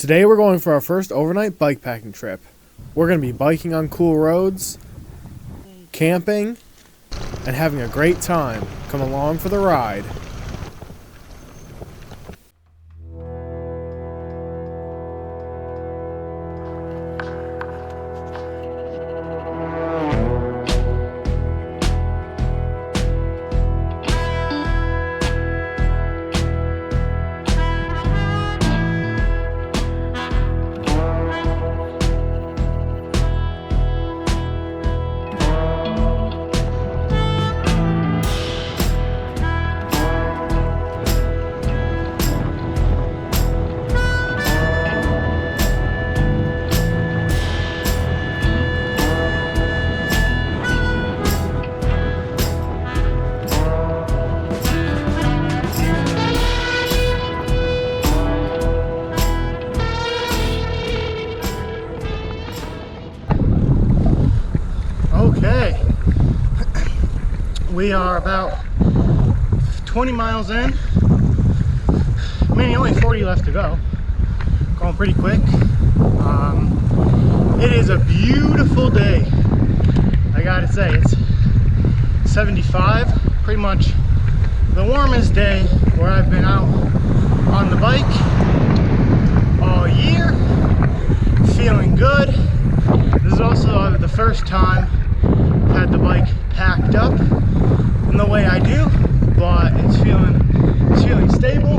Today we're going for our first overnight bikepacking trip. We're going to be biking on cool roads, camping, and having a great time. Come along for the ride. Okay, we are about 20 miles in. I mean, only 40 left to go. Going pretty quick. It is a beautiful day. I gotta say, it's 75, pretty much the warmest day where I've been out on the bike all year. Feeling good. This is also the first time I've had the bike packed up in the way I do, but it's feeling stable.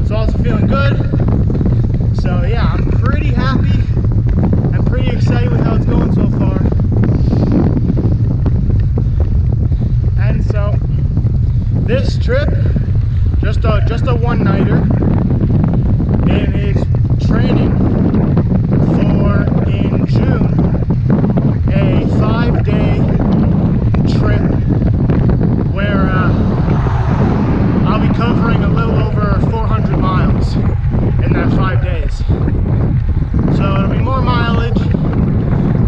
It's also feeling good. So yeah, I'm pretty happy. I'm pretty excited with how it's going so far. And so this trip, just a one-nighter, and it's training for in June a 5-day trip where I'll be covering a little over 400 miles in that 5 days. So it'll be more mileage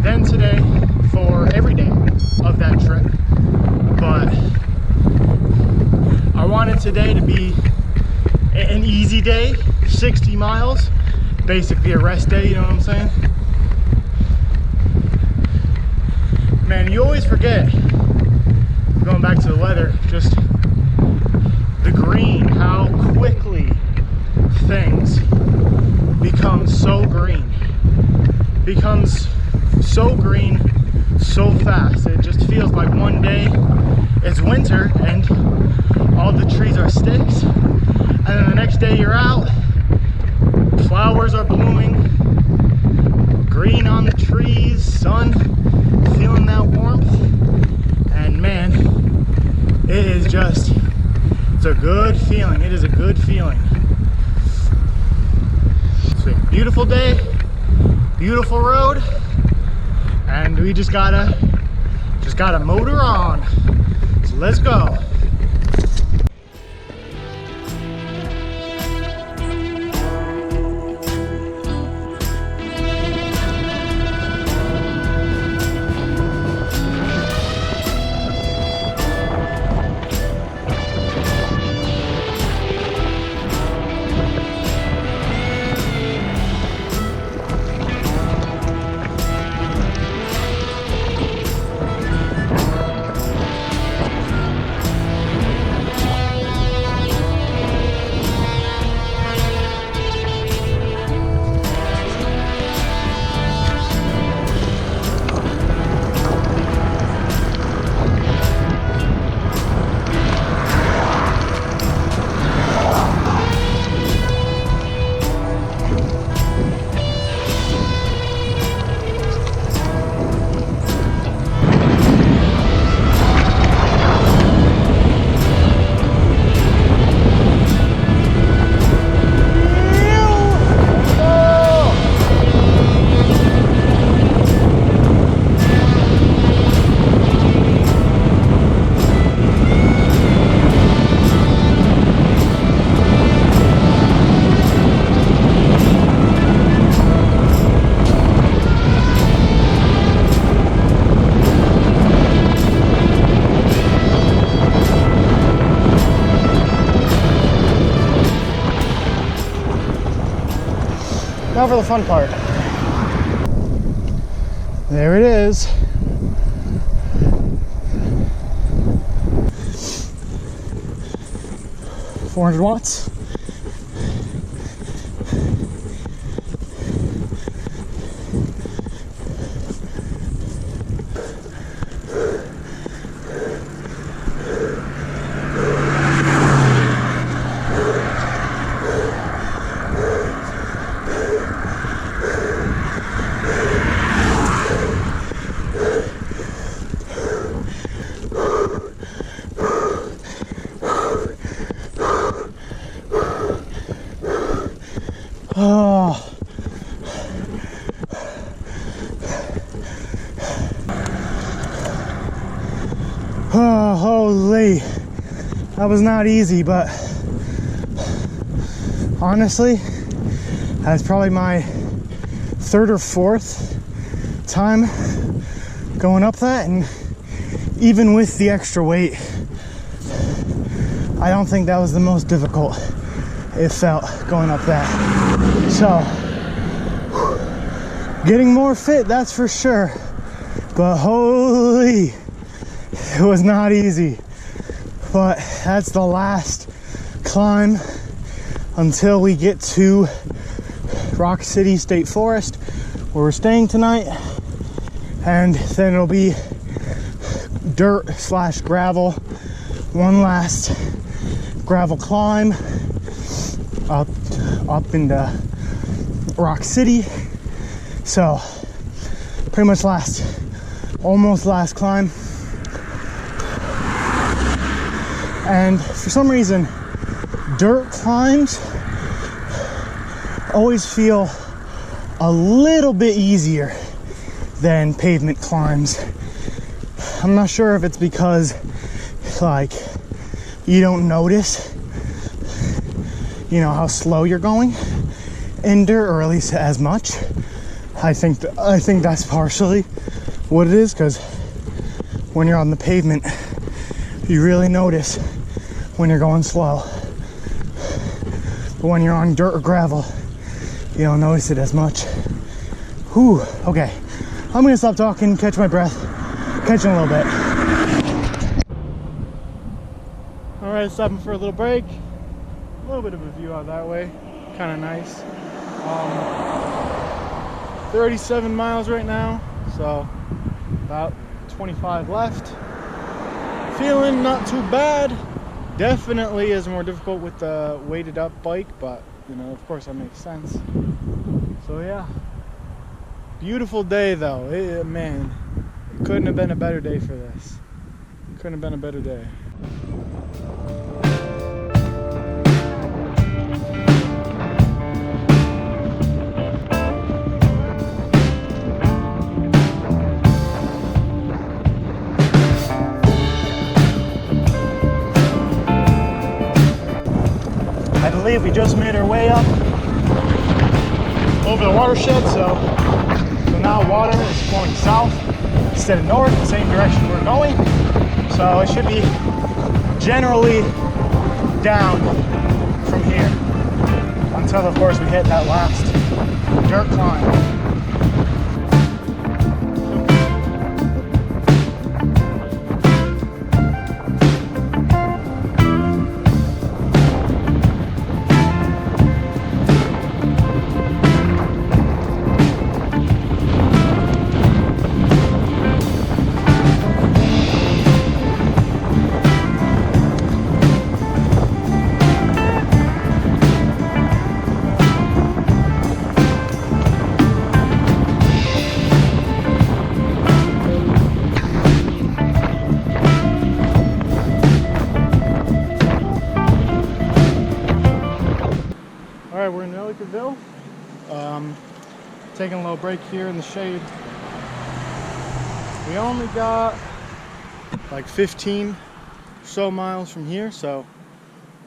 than today for every day of that trip. But I wanted today to be an easy day, 60 miles, basically a rest day, you know what I'm saying? Man, you always forget, going back to the weather, just the green, how quickly things become so green. Becomes so green so fast. It just feels like one day it's winter and all the trees are sticks, and then the next day you're out, flowers are blooming, green on the trees, sun, feeling that warmth, and man, it is just, it's a good feeling. It is a good feeling. So beautiful day, beautiful road, and we just gotta motor on. So let's go. Now for the fun part. There it is. $400 watts. Oh. Oh, holy. That was not easy, but honestly, that's probably my third or fourth time going up that, and even with the extra weight, I don't think that was the most difficult it felt going up that. So, getting more fit, that's for sure, but holy, it was not easy. But that's the last climb until we get to Rock City State Forest, where we're staying tonight, and then it'll be dirt / gravel. One last gravel climb up into Rock City. So pretty much almost last climb. And for some reason, dirt climbs always feel a little bit easier than pavement climbs. I'm not sure if it's because like you don't notice, you know, how slow you're going in dirt, or at least as much. I think that's partially what it is, because when you're on the pavement, you really notice when you're going slow. But when you're on dirt or gravel, you don't notice it as much. Whew, okay. I'm gonna stop talking, catch my breath, catch you in a little bit. All right, stopping for a little break. A little bit of a view out that way, kind of nice. 37 miles right now, so about 25 left. Feeling not too bad. Definitely is more difficult with the weighted up bike, but you know, of course that makes sense. So yeah, beautiful day though. Man, it couldn't have been a better day for this. Couldn't have been a better day. I believe we just made our way up over the watershed, so now water is flowing south instead of north, the same direction we're going. So it should be generally down from here until, of course, we hit that last dirt climb. We're in Ellicottville. Taking a little break here in the shade. We only got like 15 or so miles from here, so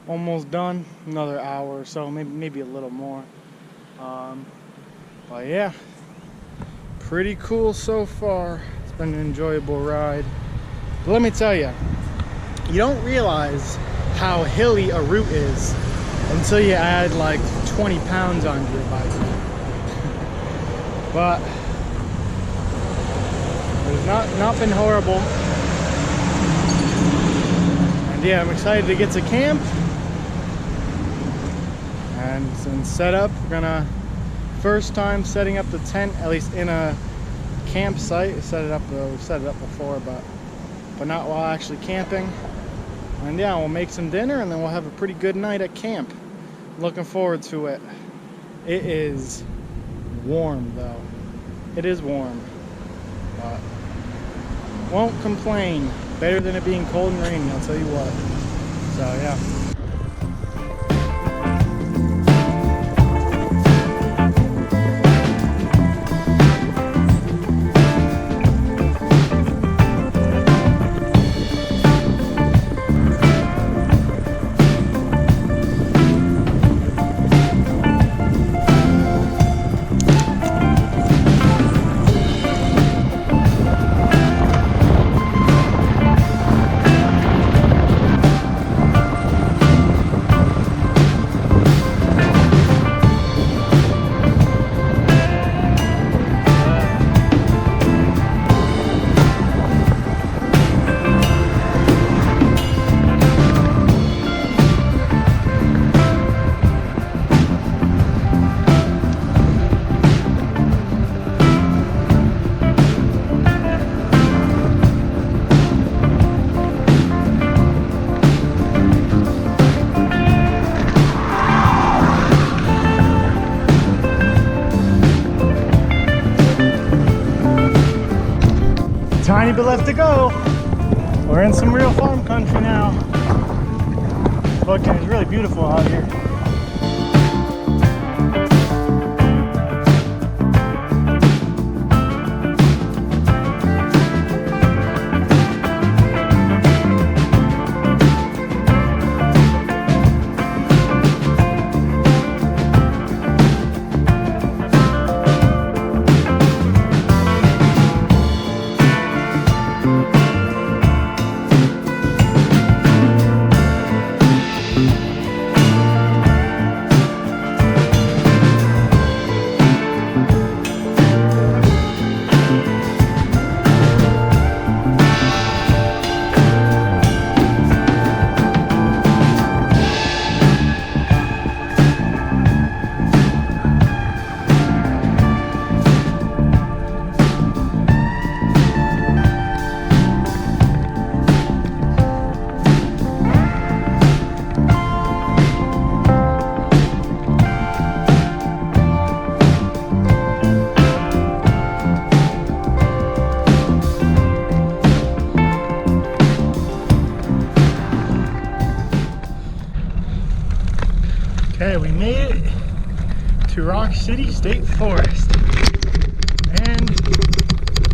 almost done. Another hour or so, maybe a little more. But yeah, pretty cool so far. It's been an enjoyable ride. But let me tell you, you don't realize how hilly a route is until you add like 20 pounds onto your bike. but it's not been horrible. And yeah, I'm excited to get to camp and set up. We're gonna first time setting up the tent, at least in a campsite. We've set it up before, but not while actually camping. And yeah, we'll make some dinner and then we'll have a pretty good night at camp. Looking forward to it. It is warm though. It is warm, but won't complain. Better than it being cold and rainy, I'll tell you what. So yeah. Tiny bit left to go. We're in some real farm country now. Fucking, it's really beautiful out here. Okay, we made it to Rock City State Forest, and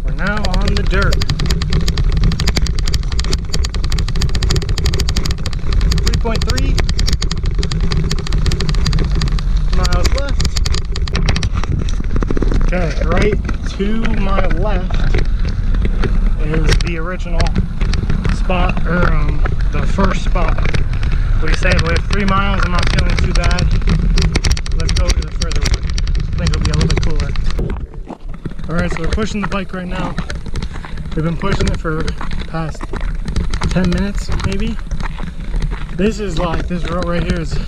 we're now on the dirt. 3.3 miles left. Okay, right to my left is the original spot, or the first spot. We say we have 3 miles. I'm not feeling too bad. Let's go to the further one. I think it'll be a little bit cooler. Alright, so we're pushing the bike right now. We've been pushing it for the past 10 minutes, maybe. This road right here is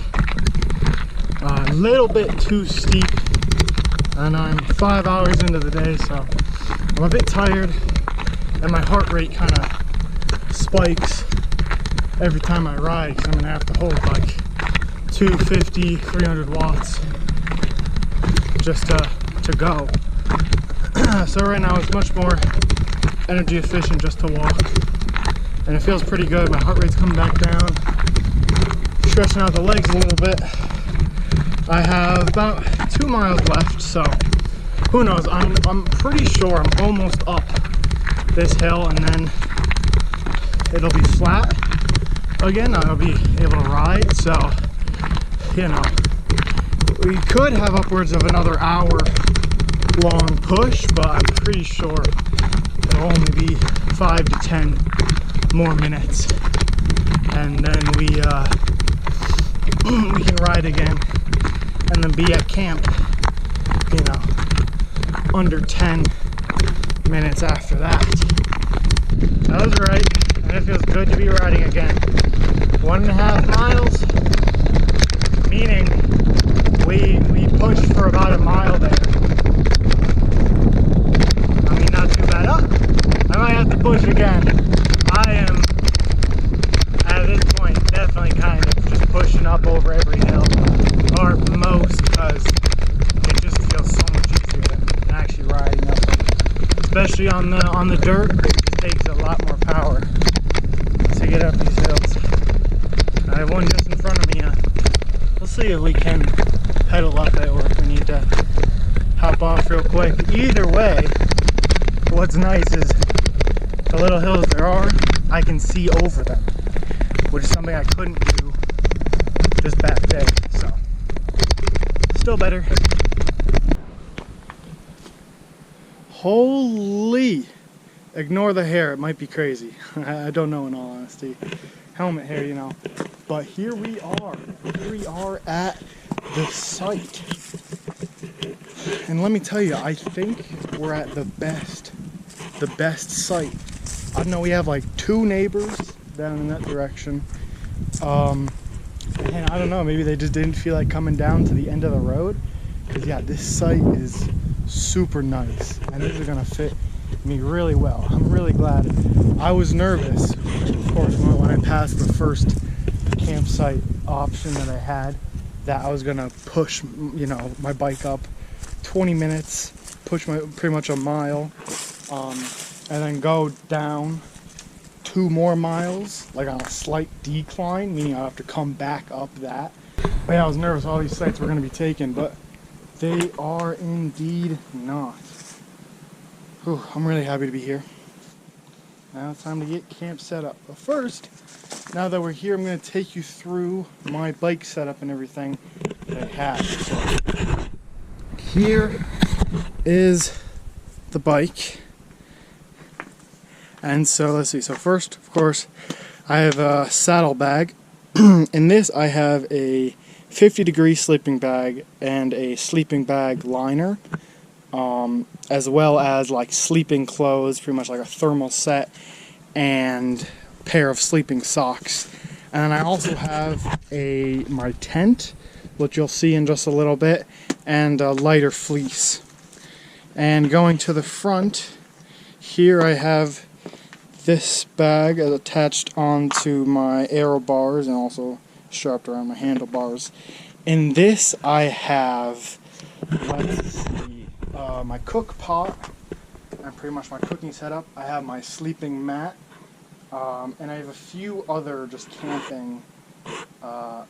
a little bit too steep. And I'm 5 hours into the day, so I'm a bit tired. And my heart rate kind of spikes every time I ride, because I'm gonna have to hold like 250, 300 watts just to go. So right now it's much more energy efficient just to walk, and it feels pretty good. My heart rate's coming back down, stretching out the legs a little bit. I have about 2 miles left, so who knows. I'm pretty sure I'm almost up this hill, and then it'll be flat again. I'll be able to ride, so you know, we could have upwards of another hour long push, but I'm pretty sure it'll only be 5 to 10 more minutes, and then we can ride again and then be at camp, you know, under 10 minutes after that. That was right, and it feels good to be riding again. 1.5 miles, meaning we pushed for about a mile there. I mean, not too bad. Oh, I might have to push again. I am, at this point, definitely kind of just pushing up over every hill, or most, because it just feels so much easier than actually riding up them. Especially on the dirt, it just takes a lot more power to get up these hills. I have one just in front of me. We'll see if we can pedal up it or if we need to hop off real quick. Either way, what's nice is the little hills there are, I can see over them, which is something I couldn't do this back day, so still better. Holy, ignore the hair, it might be crazy. I don't know, in all honesty. Helmet hair, you know. But here we are at the site. And let me tell you, I think we're at the best site. I know we have like 2 neighbors down in that direction. And I don't know, maybe they just didn't feel like coming down to the end of the road. Because yeah, this site is super nice. And these are gonna fit me really well. I'm really glad. I was nervous, of course, when I passed the first campsite option that I had, that I was gonna push, you know, my bike up 20 minutes, push pretty much a mile, and then go down 2 more miles, like on a slight decline, meaning I'll have to come back up that. But yeah, I was nervous all these sites were gonna be taken, but they are indeed not. Whew, I'm really happy to be here. Now it's time to get camp set up. But first, now that we're here, I'm going to take you through my bike setup and everything that I have. So, here is the bike. And so let's see. So first, of course, I have a saddle bag. In this, I have a 50-degree sleeping bag and a sleeping bag liner. As well as like sleeping clothes, pretty much like a thermal set, and a pair of sleeping socks. And then I also have my tent, which you'll see in just a little bit, and a lighter fleece. And going to the front, here I have this bag attached onto my aero bars and also strapped around my handlebars. In this I have, let's see, my cook pot and pretty much my cooking setup. I have my sleeping mat, and I have a few other just camping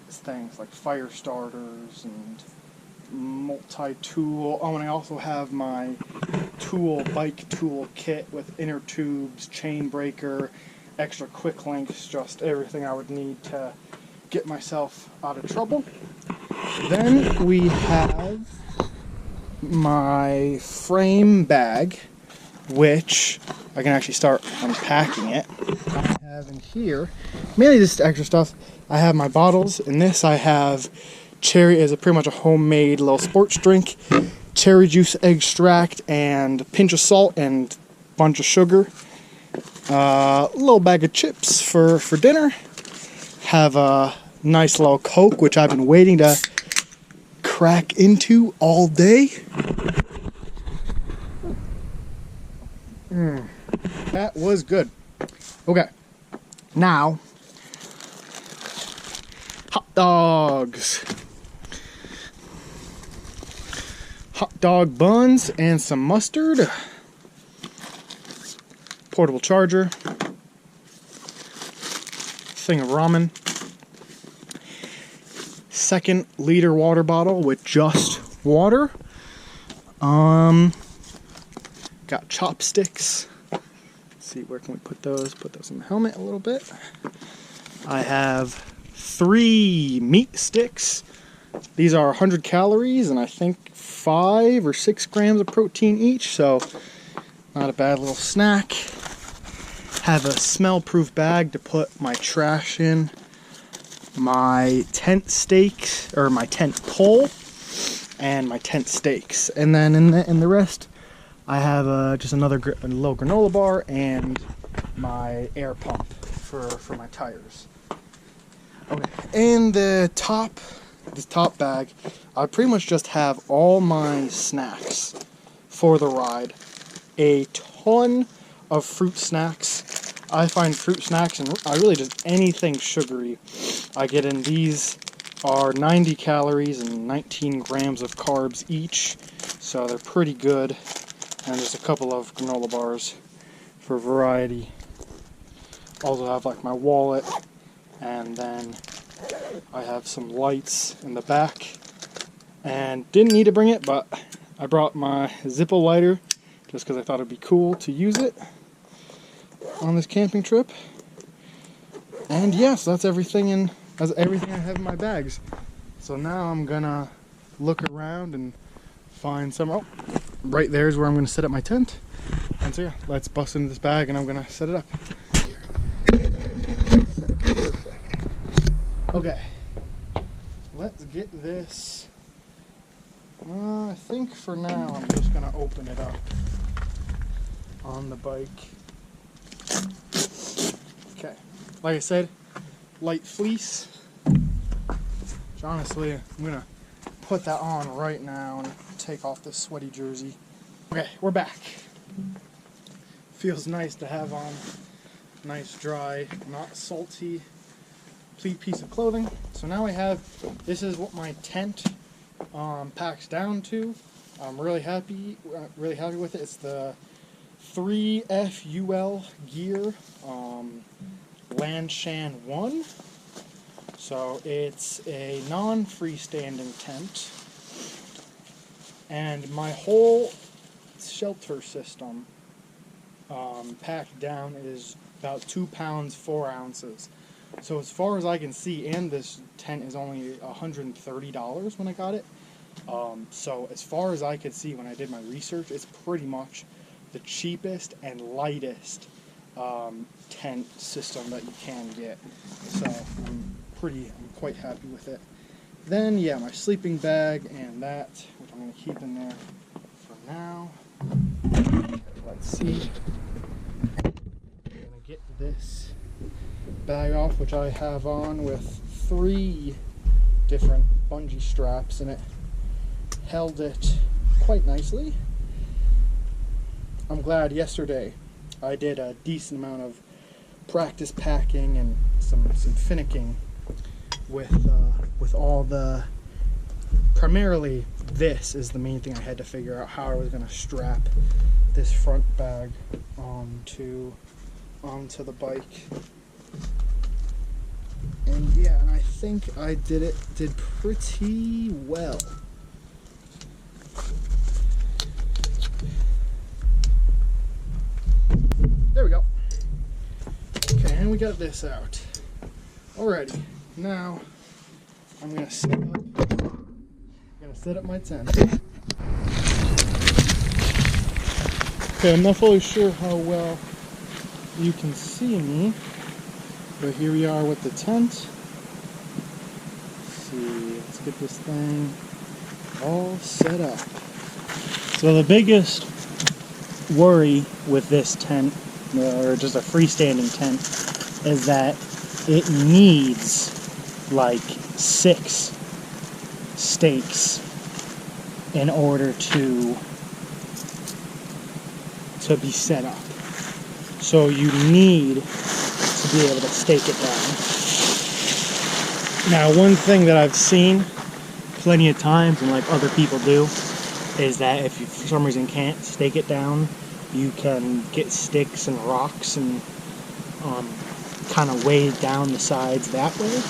things like fire starters and multi-tool. Oh, and I also have my bike tool kit with inner tubes, chain breaker, extra quick links, just everything I would need to get myself out of trouble. Then we have my frame bag, which I can actually start unpacking it. I have in here mainly just extra stuff. I have my bottles. In this I have cherry, is pretty much a homemade little sports drink, cherry juice extract, and a pinch of salt and a bunch of sugar. A little bag of chips for dinner. Have a nice little Coke, which I've been waiting to crack into all day. That was good. Okay, now hot dogs, hot dog buns and some mustard, portable charger, thing of ramen, 2-liter water bottle with just water. Got chopsticks. Let's see, where can we put those? Put those in the helmet a little bit. I have 3 meat sticks. These are 100 calories and I think 5 or 6 grams of protein each, so not a bad little snack. Have a smell-proof bag to put my trash in. My tent stakes, or my tent pole, and my tent stakes. And then in the rest I have just another a little granola bar and my air pump for my tires. Okay, in this top bag, I pretty much just have all my snacks for the ride. A ton of fruit snacks. I find fruit snacks and really just anything sugary I get in. These are 90 calories and 19 grams of carbs each, so they're pretty good. And just a couple of granola bars for variety. Also have like my wallet, and then I have some lights in the back. And didn't need to bring it, but I brought my Zippo lighter just because I thought it'd be cool to use it on this camping trip. And yes, that's everything I have in my bags. So now I'm gonna look around and find some. Oh, right there is where I'm gonna set up my tent. And so yeah, let's bust into this bag and I'm gonna set it up. Okay, let's get this. I think for now I'm just gonna open it up on the bike. Okay, like I said, light fleece. Which honestly, I'm gonna put that on right now and take off this sweaty jersey. Okay, we're back. Feels nice to have on nice, dry, not salty, complete piece of clothing. So now I have, this is what my tent packs down to. I'm really happy with it. It's the 3FUL gear Lanshan 1. So it's a non-freestanding tent, and my whole shelter system packed down is about 2 pounds 4 ounces. So as far as I can see, and this tent is only $130 when I got it. So as far as I could see when I did my research, it's pretty much the cheapest and lightest tent system that you can get. So I'm quite happy with it. Then yeah, my sleeping bag and that, which I'm going to keep in there for now. Let's see. I'm going to get this bag off, which I have on with 3 different bungee straps, and it held it quite nicely. I'm glad yesterday I did a decent amount of practice packing and some finicking with all the, primarily this is the main thing I had to figure out, how I was going to strap this front bag onto the bike. And yeah, and I think I did pretty well. There we go. Okay, and we got this out. Alrighty, now I'm gonna set up my tent. Okay, I'm not fully sure how well you can see me, but here we are with the tent. Let's see, let's get this thing all set up. So the biggest worry with this tent, or just a freestanding tent, is that it needs like 6 stakes in order to be set up. So you need to be able to stake it down. Now, one thing that I've seen plenty of times, and like other people do, is that if you for some reason can't stake it down, you can get sticks and rocks and kind of weigh down the sides that way.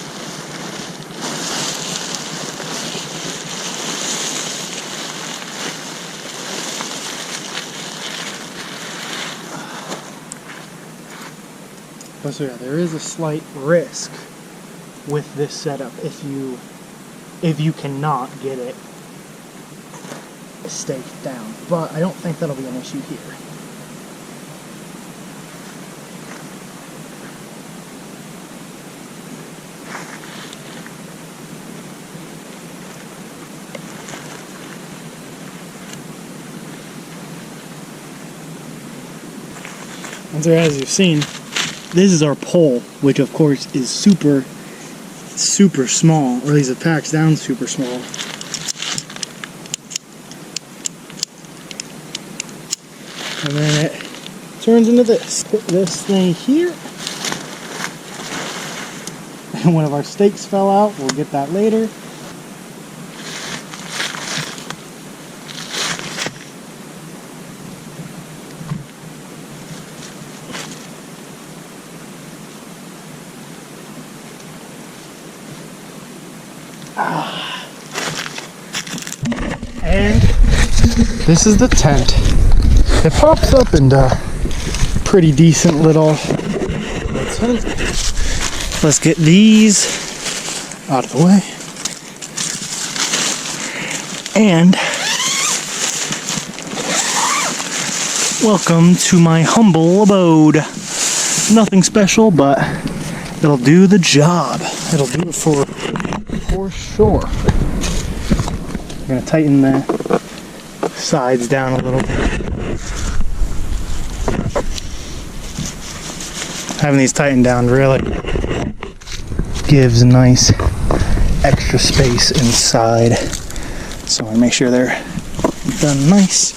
But so yeah, there is a slight risk with this setup if you cannot get it staked down. But I don't think that'll be an issue here. And so as you've seen, this is our pole, which of course is super small, or at least it packs down super small. And then it turns into this. Put this thing here. And one of our stakes fell out. We'll get that later. And this is the tent. It pops up into pretty decent little tent. Let's get these out of the way. And welcome to my humble abode. Nothing special, but it'll do the job. It'll do it for sure. I'm gonna tighten the sides down a little bit. Having these tightened down really gives a nice extra space inside. So I make sure they're done nice.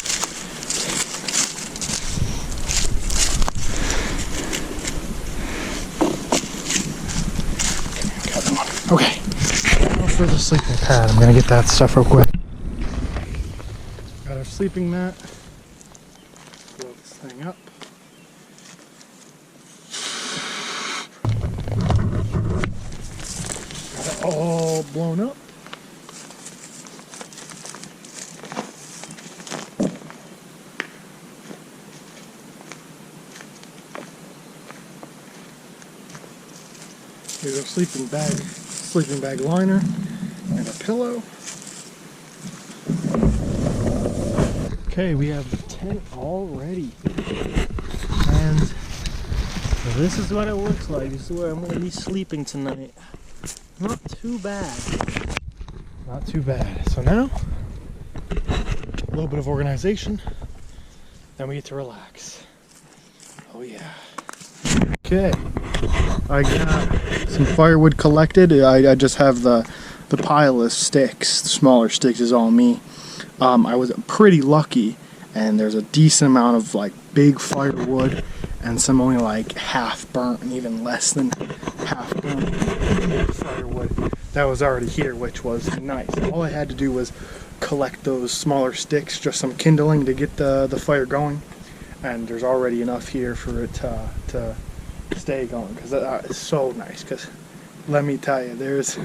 Got that one. Okay. Now for the sleeping pad. I'm gonna get that stuff real quick. Got our sleeping mat. Blow this thing up. Got it all blown up. Here's our sleeping bag liner, and a pillow. Okay, we have the tent all ready. And so this is what it looks like. This is where I'm going to be sleeping tonight. Not too bad. Not too bad. So now, a little bit of organization, then we get to relax. Oh yeah. Okay. I got some firewood collected. I just have the pile of sticks. The smaller sticks is all me. I was pretty lucky, and there's a decent amount of like big firewood and some only like half burnt and even less than half burnt firewood that was already here, which was nice. All I had to do was collect those smaller sticks, just some kindling to get the fire going, and there's already enough here for it to stay going, because that is so nice. Because let me tell you, there's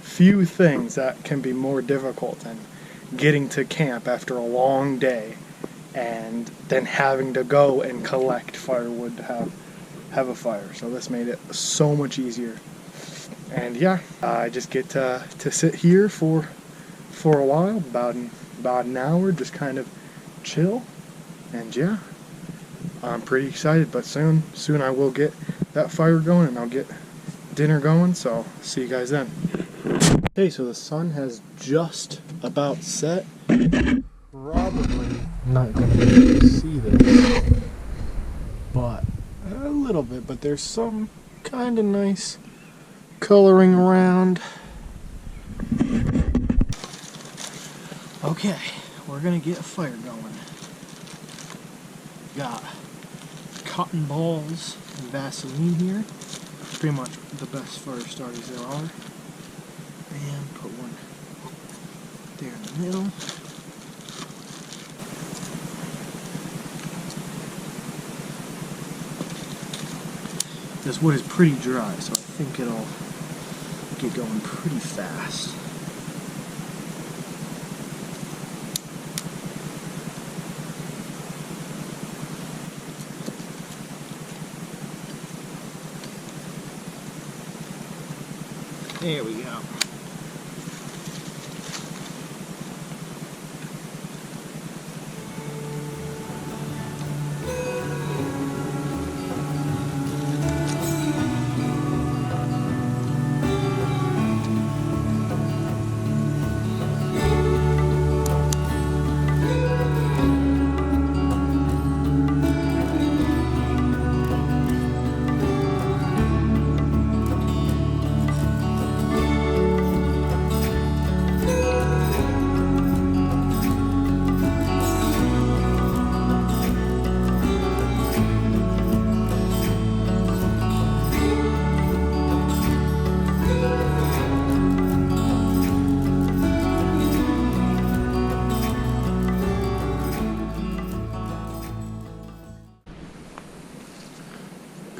few things that can be more difficult than getting to camp after a long day and then having to go and collect firewood to have a fire. So this made it so much easier. And yeah, I just get to sit here for a while, about an hour, just kind of chill. And yeah, I'm pretty excited, but soon I will get that fire going and I'll get dinner going, so see you guys then. Okay, so the sun has just about set. Probably not going to be able to see this, but a little bit, but there's some kind of nice coloring around. Okay, we're going to get a fire going. Got cotton balls and Vaseline here. Pretty much the best fire starters there are. And put one there in the middle. This wood is pretty dry, so I think it'll get going pretty fast. There we go.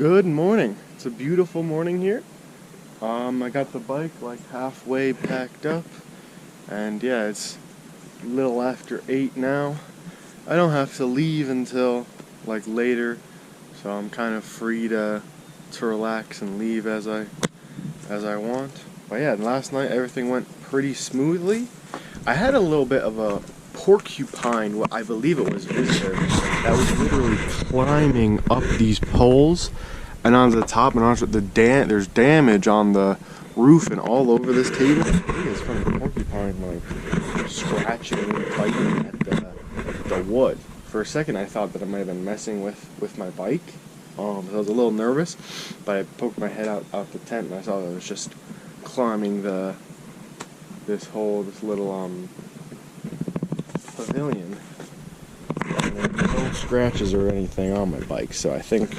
Good morning. It's a beautiful morning here. I got the bike like halfway packed up, and yeah, it's a little after 8 now. I don't have to leave until like later, so I'm kind of free to relax and leave as I want. But yeah, last night everything went pretty smoothly. I had a little bit of a porcupine, what I believe it was visitor, that was literally climbing up these poles and on the top, and also there's damage on the roof and all over this table. I think it's from the porcupine like scratching and biting at the wood. For a second I thought that it might have been messing with my bike. So I was a little nervous, but I poked my head out the tent and I saw that it was just climbing this little pavilion. And there's no scratches or anything on my bike, so I think.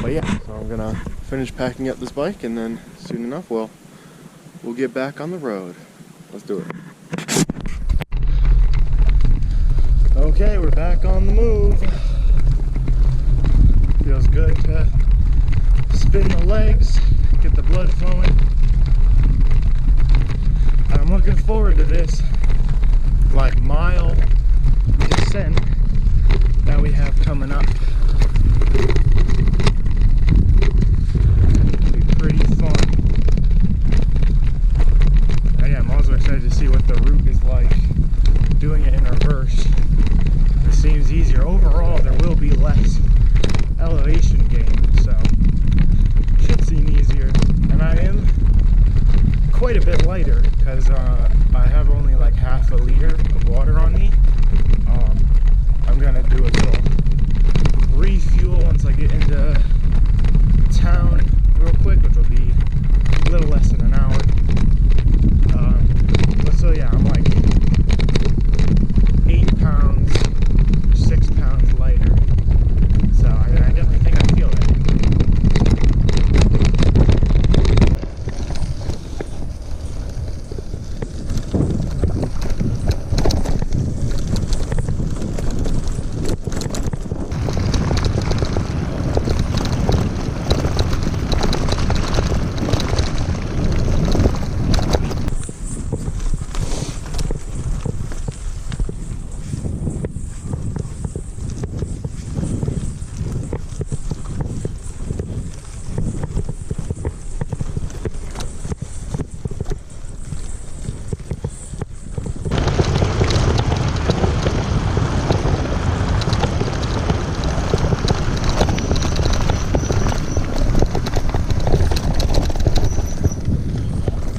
But yeah, so I'm gonna finish packing up this bike, and then soon enough we'll get back on the road. Let's do it. Okay, we're back on the move. Feels good to spin the legs, get the blood flowing. And I'm looking forward to this like mile descent that we have coming up. It'll be pretty fun. And yeah, I'm also excited to see what the route is like doing it in reverse. It seems easier. Overall, there will be less elevation gain, so should seem easier. And I am quite a bit lighter because I have only like half a liter of water on me. I'm gonna do a little refuel once I get into town real quick, which will be a little less than an hour. But so yeah, I'm like 8 pounds, 6 pounds lighter. So I definitely think I feel it.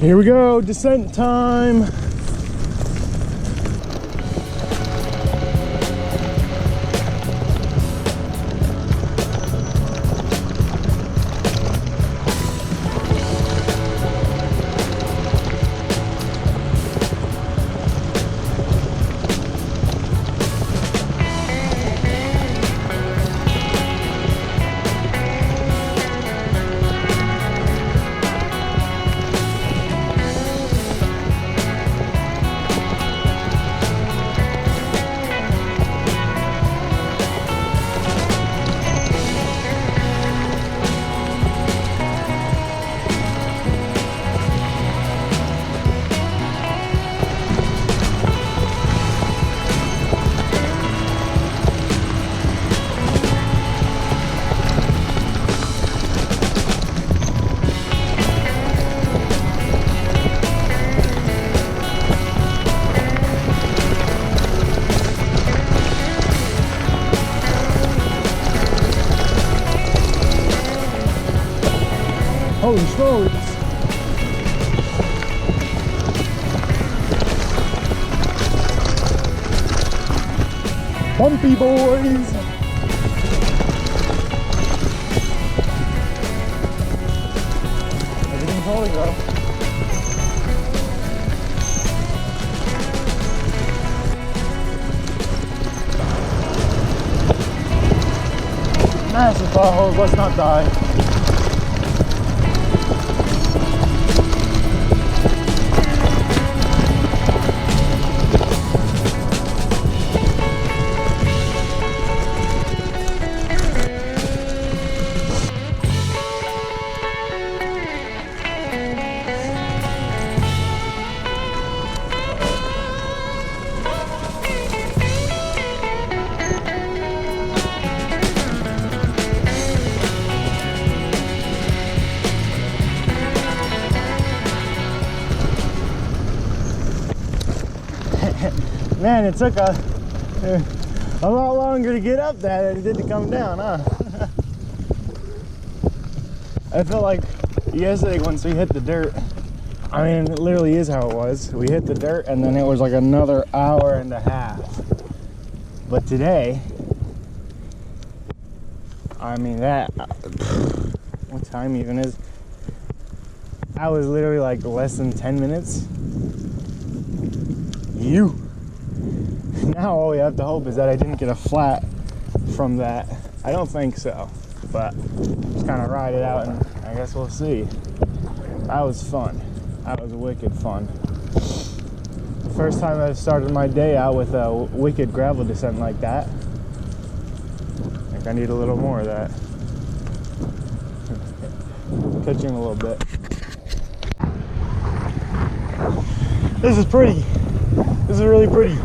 Here we go, descent time. Holy smokes! Bumpy boys! Everything's holding though. Massive potholes, let's not die. Man, it took a lot longer to get up that than it did to come down, huh? I felt like yesterday once we hit the dirt, I mean, it literally is how it was. We hit the dirt and then it was like another hour and a half. But today, I mean that, what time even is? I was literally like less than 10 minutes. Now all we have to hope is that I didn't get a flat from that. I don't think so, but just kind of ride it out and I guess we'll see. That was fun. That was wicked fun. First time I've started my day out with a wicked gravel descent like that. I think I need a little more of that. Catching a little bit. This is pretty. This is really pretty.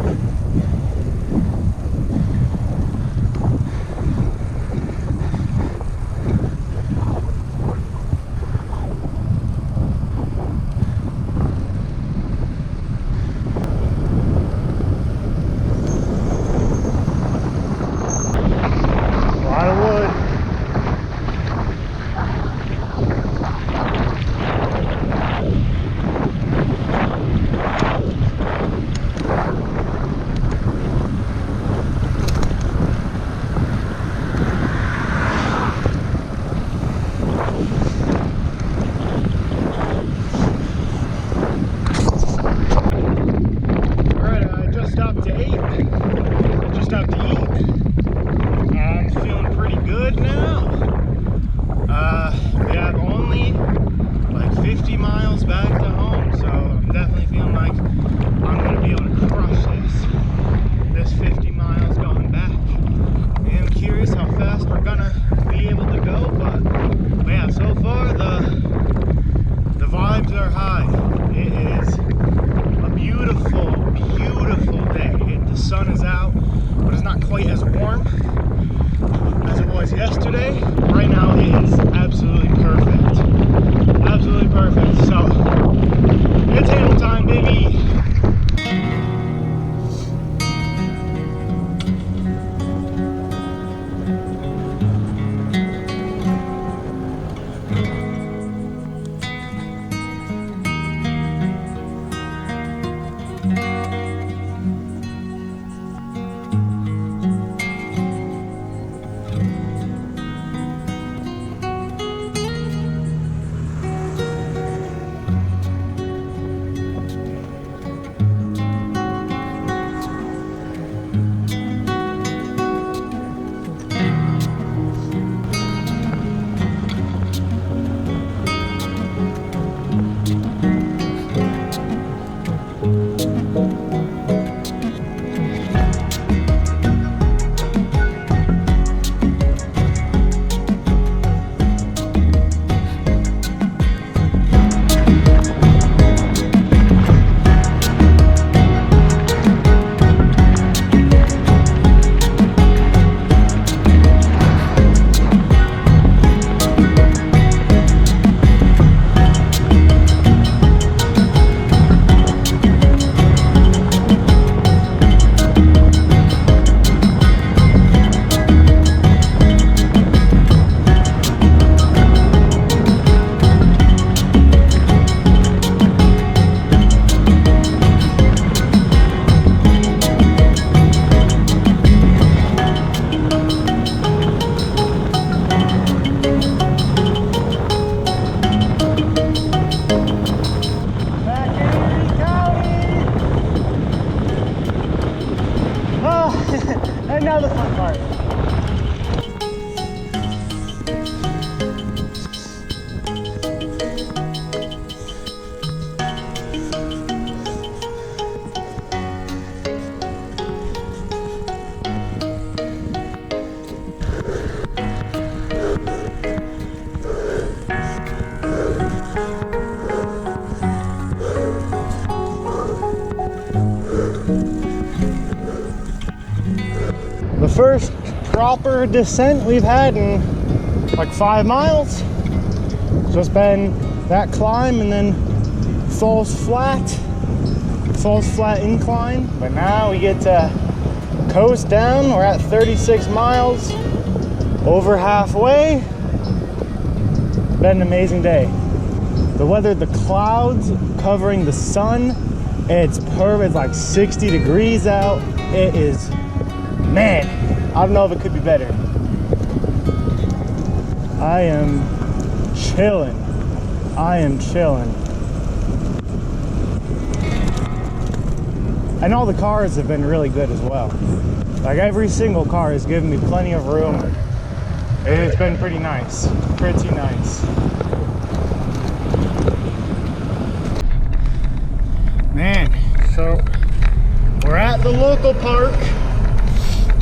First proper descent we've had in like 5 miles. Just been that climb and then falls flat. falls flat incline, but now we get to coast down. We're at 36 miles, over halfway. Been an amazing day. The weather, the clouds covering the sun, it's perfect. It's like 60 degrees out. It is, man, I don't know if it could be better. I am chilling. I am chilling. And all the cars have been really good as well. Like every single car has given me plenty of room. It's been pretty nice. Pretty nice. Man, so we're at the local park.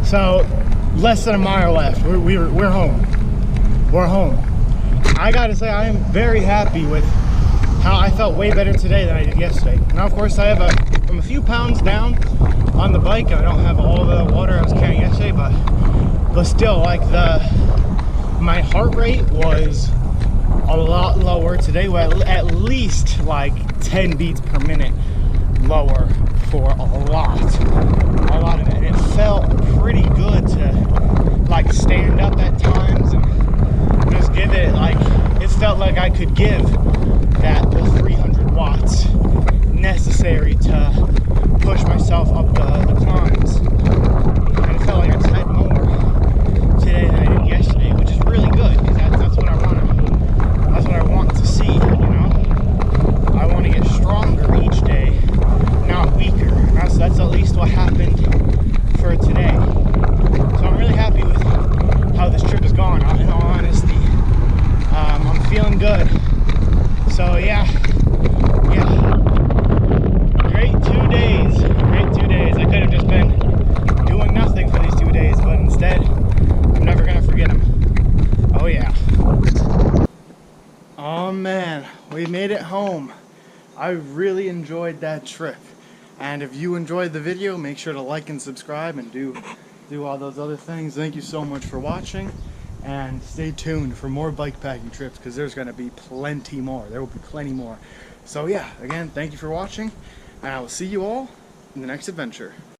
So less than a mile left. We're home. We're home. I gotta say, I am very happy with how I felt way better today than I did yesterday. Now, of course, I'm a few pounds down on the bike. I don't have all the water I was carrying yesterday, but still, like my heart rate was a lot lower today. Well, at least like 10 beats per minute lower for a lot of it. And it felt pretty good to like stand up at times and just give it, like, it felt like I could give the 300 watts necessary to push myself up the climbs. And it felt like I just had more today than I did yesterday, which is really good, because that's what I want to see, you know? I want to get stronger each day, not weaker. That's at least what happened for today. So I'm really happy with how this trip has gone, in all honesty. I'm feeling good. So yeah. Great 2 days. I could have just been doing nothing for these 2 days, but instead, I'm never gonna forget them. Oh yeah. Oh man, we made it home. I really enjoyed that trip. And if you enjoyed the video, make sure to like and subscribe and do all those other things. Thank you so much for watching. And stay tuned for more bike packing trips, because there's going to be plenty more. There will be plenty more. So yeah, again, thank you for watching, and I will see you all in the next adventure.